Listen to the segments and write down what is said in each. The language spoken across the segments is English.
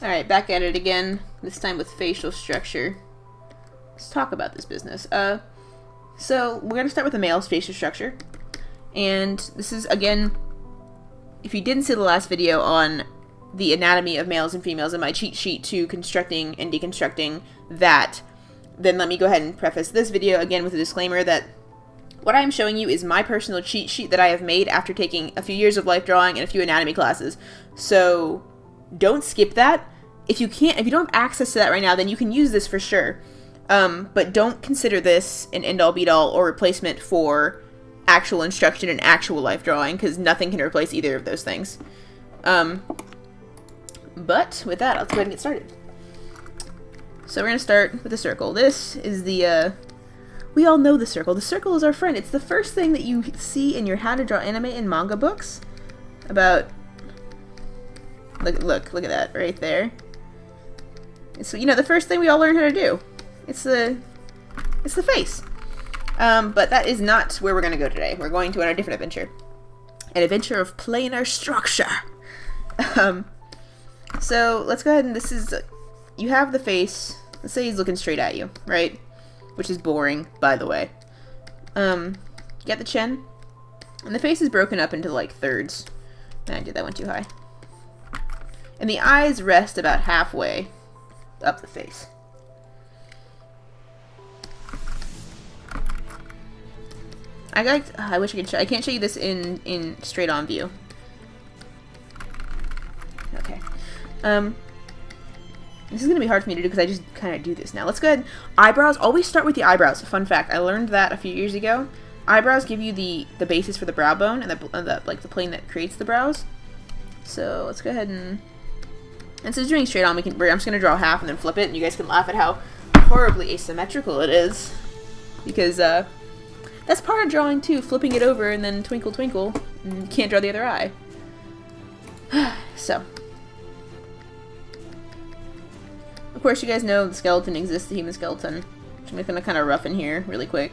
Alright, back at it again, this time with facial structure. Let's talk about this business. So we're going to start with the male's facial structure. And this is, again, if you didn't see the last video on the anatomy of males and females in my cheat sheet to constructing and deconstructing that, then let me go ahead and preface this video again with a disclaimer that what I'm showing you is my personal cheat sheet that I have made after taking a few years of life drawing and a few anatomy classes. So don't skip that. If you don't have access to that right now, then you can use this for sure. But don't consider this an end-all be-all or replacement for actual instruction and actual life drawing, because nothing can replace either of those things. But with that, let's go ahead and get started. So we're going to start with the circle. This is the, we all know the circle. The circle is our friend. It's the first thing that you see in your How to Draw Anime and Manga books about, look at that right there. So, you know, the first thing we all learn how to do. It's the face. But that is not where we're going to go today. We're going to on a different adventure. An adventure of planar structure. So let's go ahead and this is, you have the face. Let's say he's looking straight at you, right? Which is boring, by the way. You got the chin. And the face is broken up into like thirds. I did that one too high. And the eyes rest about halfway up the face. I wish I could show, I can't show you this in straight on view. Okay. This is going to be hard for me to do because I just kind of do this now. Let's go ahead. Eyebrows. Always start with the eyebrows. Fun fact. I learned that a few years ago. Eyebrows give you the basis for the brow bone and the plane that creates the brows. So let's go ahead and instead of doing straight on, I'm just going to draw half and then flip it, and you guys can laugh at how horribly asymmetrical it is. Because that's part of drawing too, flipping it over and then twinkle twinkle, and you can't draw the other eye. So. Of course, you guys know the skeleton exists, the human skeleton. Which I'm going to kind of roughen here really quick.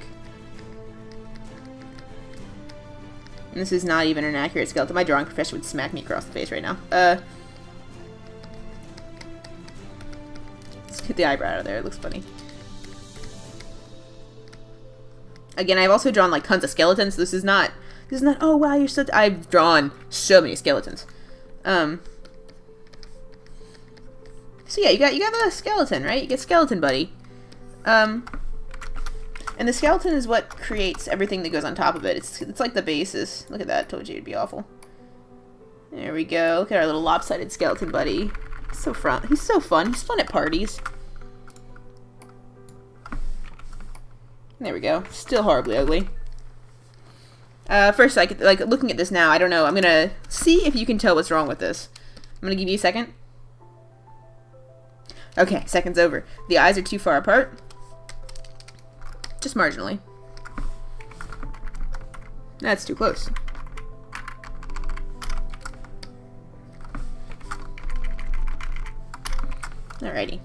And this is not even an accurate skeleton. My drawing professor would smack me across the face right now. Let's get the eyebrow out of there. It looks funny. Again, I've also drawn like tons of skeletons. This is not, oh wow, you're so, I've drawn so many skeletons. So yeah, you got the skeleton, right? You get skeleton buddy. And the skeleton is what creates everything that goes on top of it. It's like the basis. Look at that. Told you it'd be awful. There we go. Look at our little lopsided skeleton buddy. He's so fun. He's so fun. He's fun at parties. There we go. Still horribly ugly. First, like looking at this now, I don't know. I'm gonna see if you can tell what's wrong with this. I'm gonna give you a second. Okay, second's over. The eyes are too far apart. Just marginally. That's too close. Alrighty.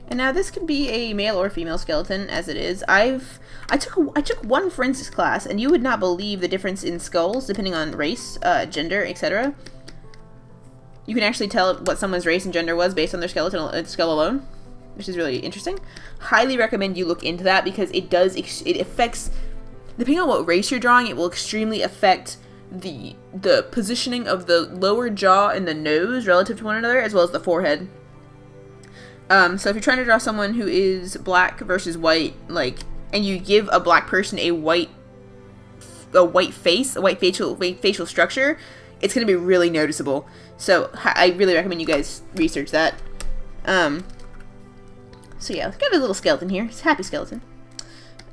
And now this could be a male or female skeleton, as it is. I took one forensics class, and you would not believe the difference in skulls depending on race, gender, etc. You can actually tell what someone's race and gender was based on their skeleton skull alone, which is really interesting. Highly recommend you look into that because it affects, depending on what race you're drawing, it will extremely affect the positioning of the lower jaw and the nose relative to one another, as well as the forehead. So if you're trying to draw someone who is black versus white, like, and you give a black person a white face, a white facial structure, it's going to be really noticeable. So I really recommend you guys research that. So yeah, let's get a little skeleton here. It's a happy skeleton.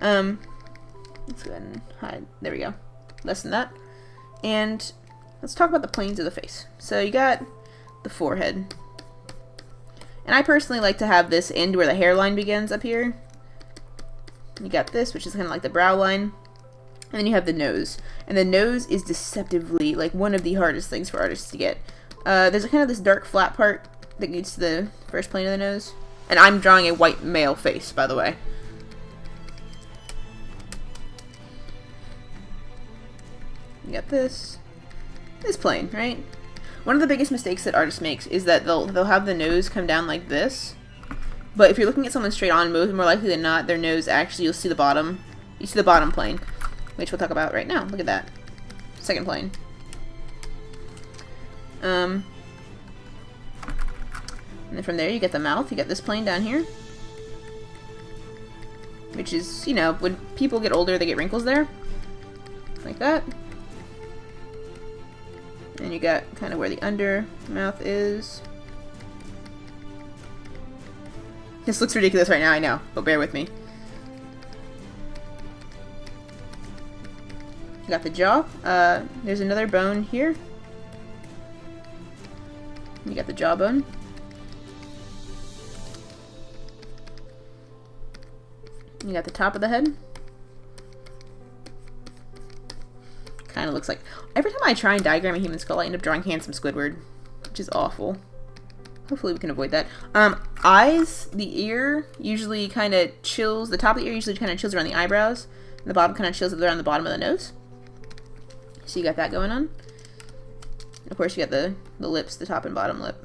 Let's go ahead and hide. There we go. Less than that. And let's talk about the planes of the face. So you got the forehead. And I personally like to have this end where the hairline begins up here. You got this, which is kind of like the brow line. And then you have the nose. And the nose is deceptively, like, one of the hardest things for artists to get. There's kind of this dark flat part that leads to the first plane of the nose. And I'm drawing a white male face, by the way. You got this plane, right? One of the biggest mistakes that artists make is that they'll have the nose come down like this. But if you're looking at someone straight on, more likely than not, their nose actually, you'll see the bottom. You see the bottom plane, which we'll talk about right now. Look at that. Second plane. And then from there you get the mouth. You get this plane down here. Which is, you know, when people get older, they get wrinkles there. Like that. And you got kind of where the under mouth is. This looks ridiculous right now, I know, but bear with me. You got the jaw. There's another bone here. You got the jawbone. You got the top of the head. Kind of looks like... Every time I try and diagram a human skull, I end up drawing Handsome Squidward, which is awful. Hopefully we can avoid that. Eyes, the ear usually kind of chills. The top of the ear usually kind of chills around the eyebrows. And the bottom kind of chills around the bottom of the nose. So you got that going on. And of course you got the lips, the top and bottom lip.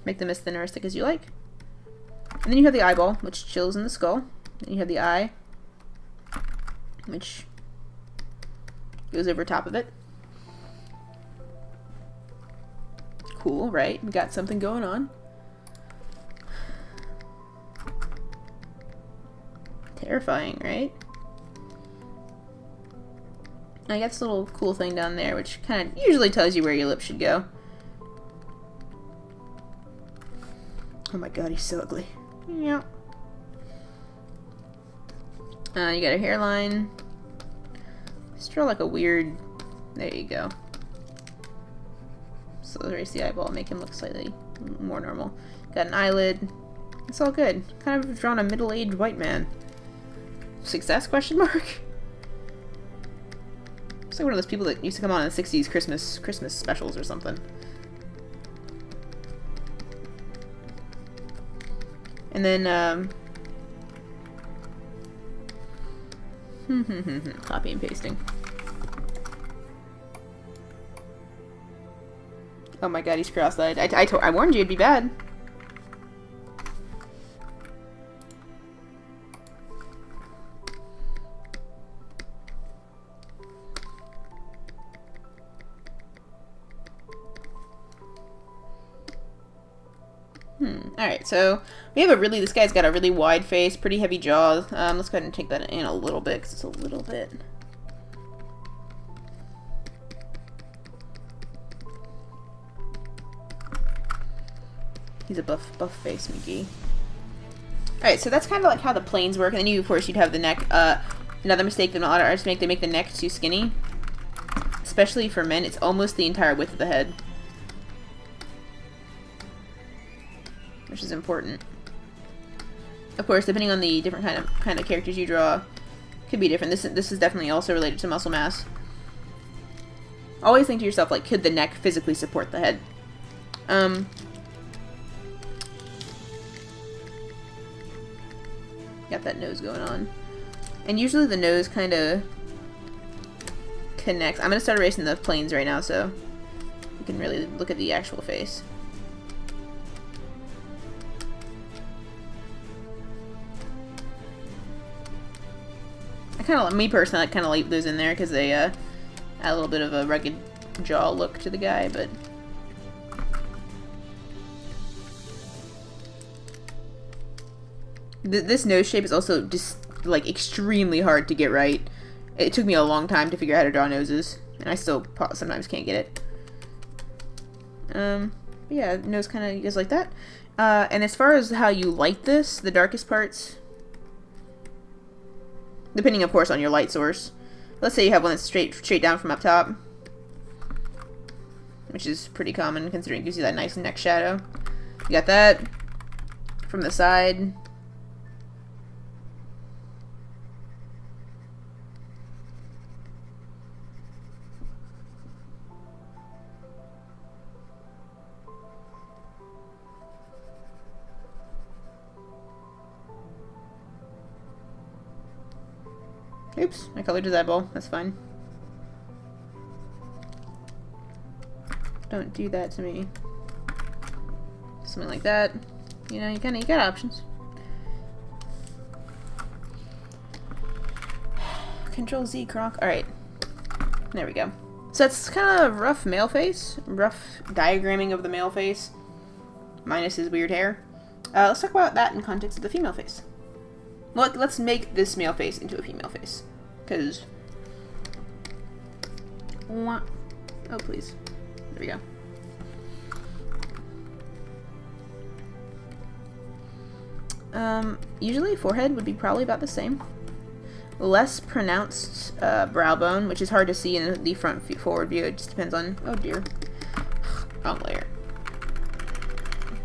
Make them as thin or as thick as you like. And then you have the eyeball, which chills in the skull. Then you have the eye, which goes over top of it. Cool, right? We got something going on. Terrifying, right? I got this little cool thing down there, which kind of usually tells you where your lips should go. Oh my god, he's so ugly. Yeah. You got a hairline. Just draw like a weird... There you go. So erase the eyeball, make him look slightly more normal. Got an eyelid. It's all good. Kind of drawn a middle-aged white man. Success? Question mark. It's like one of those people that used to come on in the 60s Christmas specials or something. And then, copy and pasting. Oh my god, he's cross-eyed. I warned you it'd be bad. Alright, so we have this guy's got a really wide face, pretty heavy jaws. Let's go ahead and take that in a little bit, because it's a little bit. He's a buff face, McGee. Alright, so that's kind of like how the planes work, and then of course, you'd have the neck. Another mistake that a lot of artists make, they make the neck too skinny. Especially for men, it's almost the entire width of the head. Which is important. Of course, depending on the different kind of characters you draw, could be different. This is definitely also related to muscle mass. Always think to yourself, like, could the neck physically support the head? Got that nose going on. And usually the nose kind of connects. I'm going to start erasing the planes right now so you can really look at the actual face. Me personally, I kind of leave those in there because they add a little bit of a rugged jaw look to the guy, but... This nose shape is also just, like, extremely hard to get right. It took me a long time to figure out how to draw noses, and I still sometimes can't get it. But yeah, nose kind of goes like that. And as far as how you light this, the darkest parts... Depending, of course, on your light source. Let's say you have one that's straight down from up top. Which is pretty common, considering it gives you that nice neck shadow. You got that. From the side. Oops, I colored his eyeball. That's fine. Don't do that to me. Something like that. You know, you got options. Control Z, Kronk. Alright. There we go. So that's kind of rough male face. Rough diagramming of the male face. Minus his weird hair. Let's talk about that in context of the female face. Look, let's make this male face into a female face. Because... Oh, please. There we go. Usually forehead would be probably about the same. Less pronounced brow bone, which is hard to see in the forward view. It just depends on... Oh dear. Wrong layer.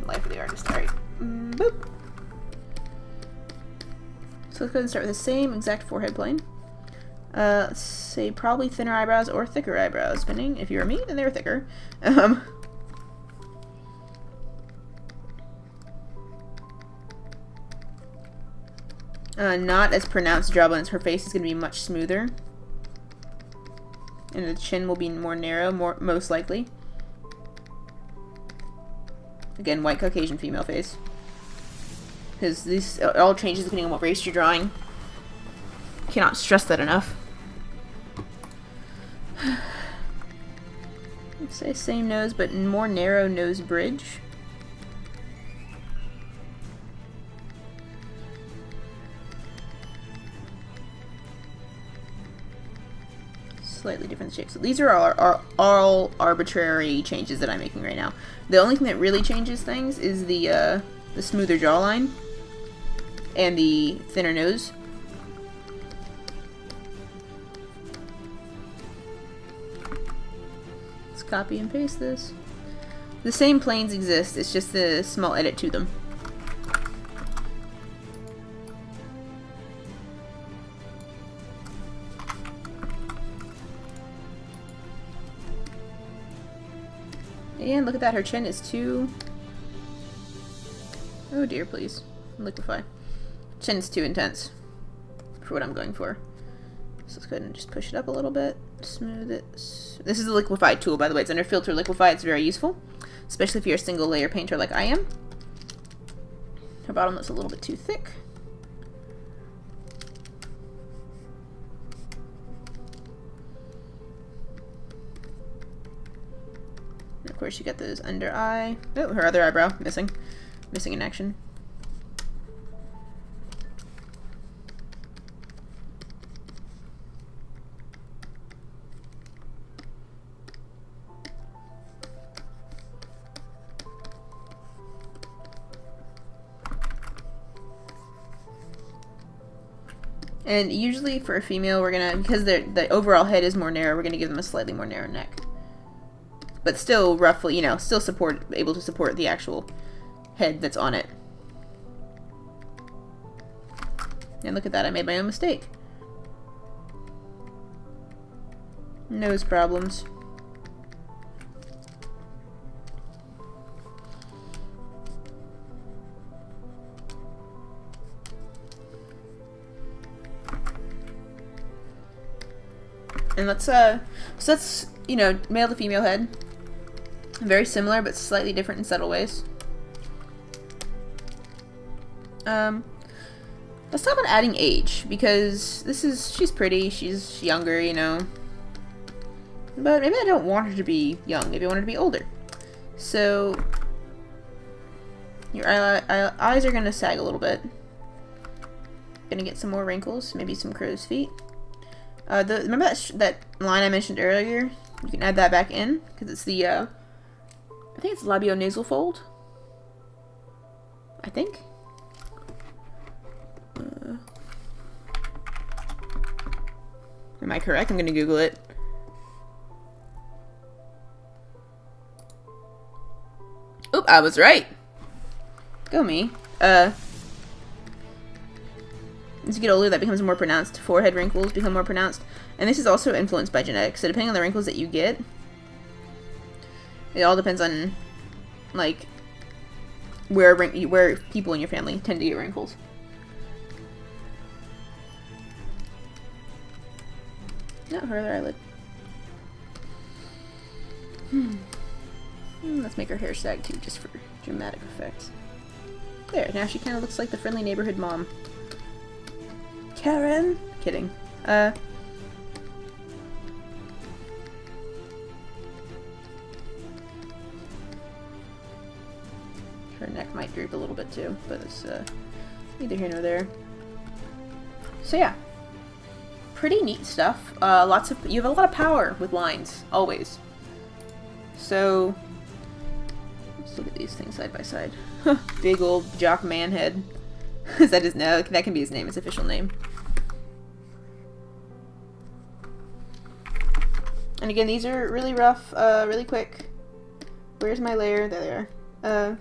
Life of the artist. Alright. Boop. So let's go ahead and start with the same exact forehead plane. Let's say probably thinner eyebrows or thicker eyebrows, depending. If you were me, then they were thicker. Not as pronounced jawbone. Her face is going to be much smoother. And the chin will be more narrow, most likely. Again, white Caucasian female face. Because this all changes depending on what race you're drawing. Cannot stress that enough. Let's say same nose, but more narrow nose bridge. Slightly different shapes. So these are all arbitrary changes that I'm making right now. The only thing that really changes things is the smoother jawline and the thinner nose. Let's copy and paste this. The same planes exist, it's just a small edit to them. And look at that, her chin is too... Oh dear, please. Liquefy. Chin's too intense for what I'm going for. So let's go ahead and just push it up a little bit. Smooth it. This is the liquefy tool, by the way. It's under filter liquefy. It's very useful, especially if you're a single layer painter like I am. Her bottom looks a little bit too thick. And of course, you got those under eye. Oh, her other eyebrow missing in action. And usually for a female, we're gonna, because the overall head is more narrow, we're gonna give them a slightly more narrow neck. But still roughly, you know, still able to support the actual head that's on it. And look at that, I made my own mistake. Nose problems. And so that's, you know, male to female head. Very similar, but slightly different in subtle ways. Let's talk about adding age, because she's pretty, she's younger, you know. But maybe I don't want her to be young, maybe I want her to be older. So, your eyes are gonna sag a little bit. Gonna get some more wrinkles, maybe some crow's feet. Remember that line I mentioned earlier? You can add that back in, because it's the, I think it's labial-nasal fold. I think. Am I correct? I'm gonna Google it. Oop, I was right. Go me. As you get older, that becomes more pronounced. Forehead wrinkles become more pronounced. And this is also influenced by genetics. So depending on the wrinkles that you get, it all depends on, like, where people in your family tend to get wrinkles. No, her other eyelid. Let's make her hair sag too, just for dramatic effect. There, now she kind of looks like the friendly neighborhood mom. Karen? Kidding. Her neck might droop a little bit too, but it's neither here nor there. So yeah, pretty neat stuff. You have a lot of power with lines, always. So let's look at these things side by side. Big old Jock Manhead. Is that his name? No, that can be his name, his official name. And again, these are really rough, really quick. Where's my layer? There they are.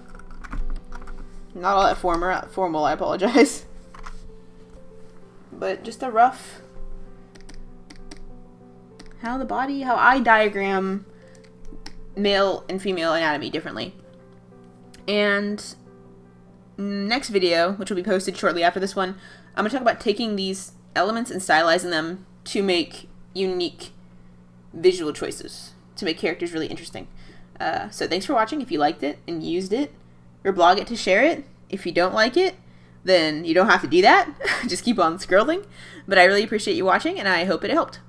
Not all that formal, I apologize. But just a rough... how I diagram male and female anatomy differently. And next video, which will be posted shortly after this one, I'm going to talk about taking these elements and stylizing them to make unique visual choices, to make characters really interesting. So thanks for watching. If you liked it and used it, or blog it to share it. If you don't like it, then you don't have to do that. Just keep on scrolling. But I really appreciate you watching, and I hope it helped.